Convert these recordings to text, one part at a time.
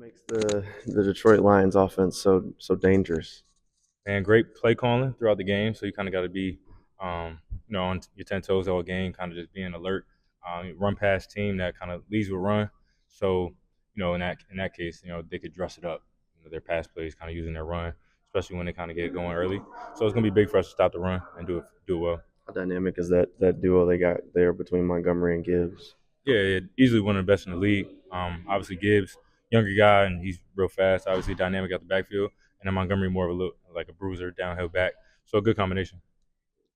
makes the Detroit Lions offense so dangerous? And great play calling throughout the game. So you kind of got to be, on your 10 toes all game, kind of just being alert. Run past team that kind of leads with run. So in that case, they could dress it up. Their pass plays, kind of using their run, especially when they kind of get going early. So it's gonna be big for us to stop the run and do it well. How dynamic is that duo they got there between Montgomery and Gibbs? Yeah, easily one of the best in the league. Obviously Gibbs, younger guy, and he's real fast. Obviously dynamic at the backfield, and then Montgomery more of a look like a bruiser, downhill back. So a good combination.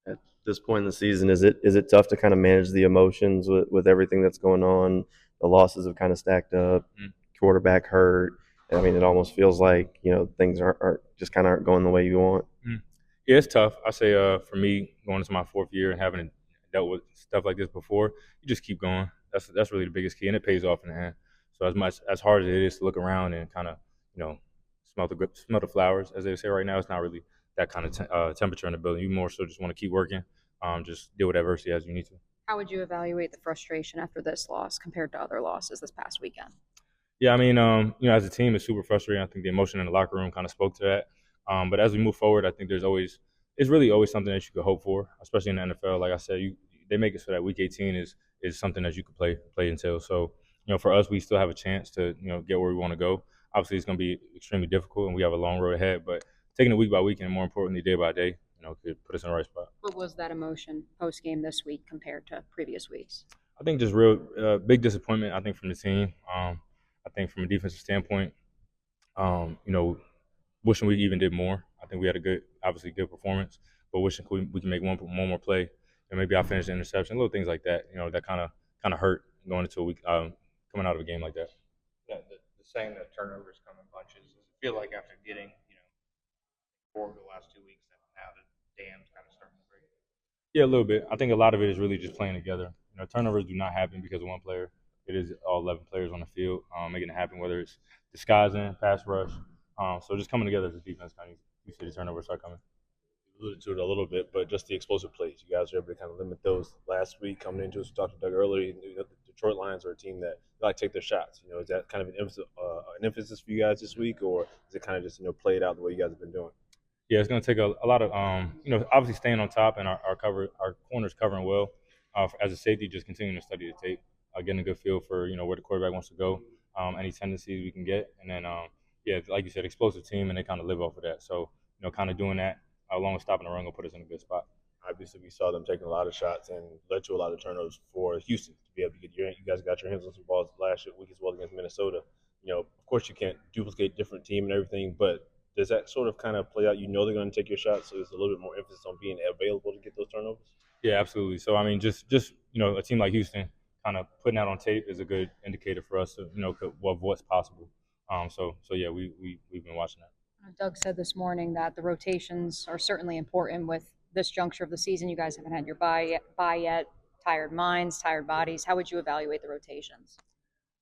At this point in the season, is it tough to kind of manage the emotions with everything that's going on? The losses have kind of stacked up. Mm. Quarterback hurt. I mean, it almost feels like things aren't just kind of aren't going the way you want. Mm. Yeah, it's tough. I say for me, going into my fourth year and having dealt with stuff like this before, you just keep going. That's really the biggest key, and it pays off in the end. So as hard as it is to look around and kind of you know smell the flowers, as they say right now, it's not really that kind of temperature in the building. You more so just want to keep working, just deal with adversity as you need to. How would you evaluate the frustration after this loss compared to other losses this past weekend? Yeah, I mean, as a team, it's super frustrating. I think the emotion in the locker room kind of spoke to that. But as we move forward, I think it's really always something that you could hope for, especially in the NFL. Like I said, they make it so that Week 18 is something that you could play until. So, for us, we still have a chance to get where we want to go. Obviously, it's going to be extremely difficult, and we have a long road ahead. But taking it week by week, and more importantly, day by day, could put us in the right spot. What was that emotion post game this week compared to previous weeks? I think just real big disappointment. I think from the team. I think from a defensive standpoint, um, you know, wishing we even did more. I think we had a obviously good performance, but wishing we can make one more play, and maybe I finish the interception, little things like that. That kind of hurt going into a week, coming out of a game like that. Yeah, the saying that turnovers come in bunches. Does it feel like after getting, four of the last 2 weeks that now the dam's kind of starting to break? Yeah, a little bit. I think a lot of it is really just playing together. Turnovers do not happen because of one player. It is all 11 players on the field making it happen, whether it's disguising, pass rush. So just coming together as a defense, kind of you see the turnovers start coming. You alluded to it a little bit, but just the explosive plays. You guys were able to kind of limit those last week coming into it. We talked to Doug earlier. The Detroit Lions are a team that like take their shots. Is that kind of an emphasis for you guys this week, or is it kind of just play it out the way you guys have been doing? Yeah, it's going to take a lot of obviously staying on top and our corners covering well. As a safety, just continuing to study the tape, getting a good feel for where the quarterback wants to go, any tendencies we can get, and then yeah, like you said, explosive team, and they kind of live off of that. So kind of doing that along with stopping the run will put us in a good spot. Obviously, we saw them taking a lot of shots and led to a lot of turnovers for Houston to be able to get you guys got your hands on some balls last week as well against Minnesota. Of course, you can't duplicate different team and everything, but does that sort of kind of play out? They're going to take your shots, so there's a little bit more emphasis on being available to get those turnovers. Yeah, absolutely. So I mean, just a team like Houston, kind of putting that on tape is a good indicator for us to of what's possible. So yeah, we've been watching that. Doug said this morning that the rotations are certainly important with this juncture of the season. You guys haven't had your bye yet. Tired minds, tired bodies. How would you evaluate the rotations?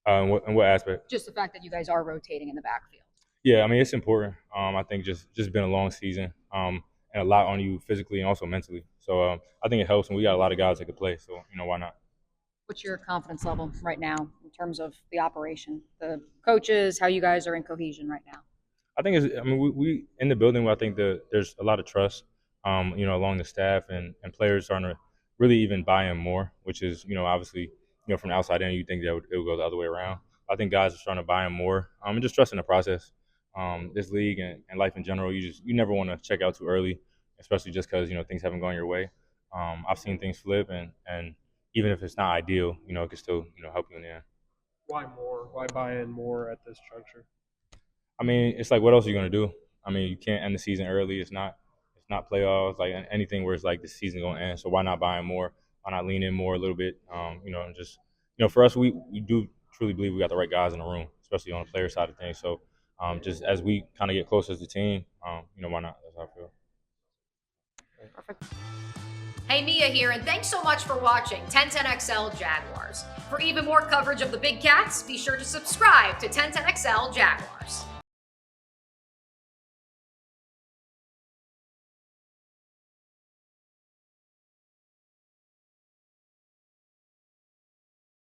In what aspect? Just the fact that you guys are rotating in the backfield. Yeah, I mean it's important. I think just been a long season, and a lot on you physically and also mentally. So I think it helps, and we got a lot of guys that can play. So why not? What's your confidence level right now in terms of the operation, the coaches, how you guys are in cohesion right now? I think we in the building. I think there's a lot of trust, along the staff and players starting to really even buy in more, which is obviously from the outside in you think that it would go the other way around. I think guys are starting to buy in more, and just trusting the process. This league and life in general, you never want to check out too early, especially just because things haven't gone your way. I've seen things flip, and even if it's not ideal, it can still help you in the end. Why more? Why buy in more at this juncture? I mean, it's like, what else are you gonna do? I mean, you can't end the season early. It's not playoffs, like anything where it's like the season gonna end. So why not buy in more? Why not lean in more a little bit? And just for us, we do truly believe we got the right guys in the room, especially on the player side of things. So just as we kind of get closer as a team, why not? That's how I feel. Perfect. Hey, Mia here, and thanks so much for watching 1010XL Jaguars. For even more coverage of the Big Cats, be sure to subscribe to 1010XL Jaguars.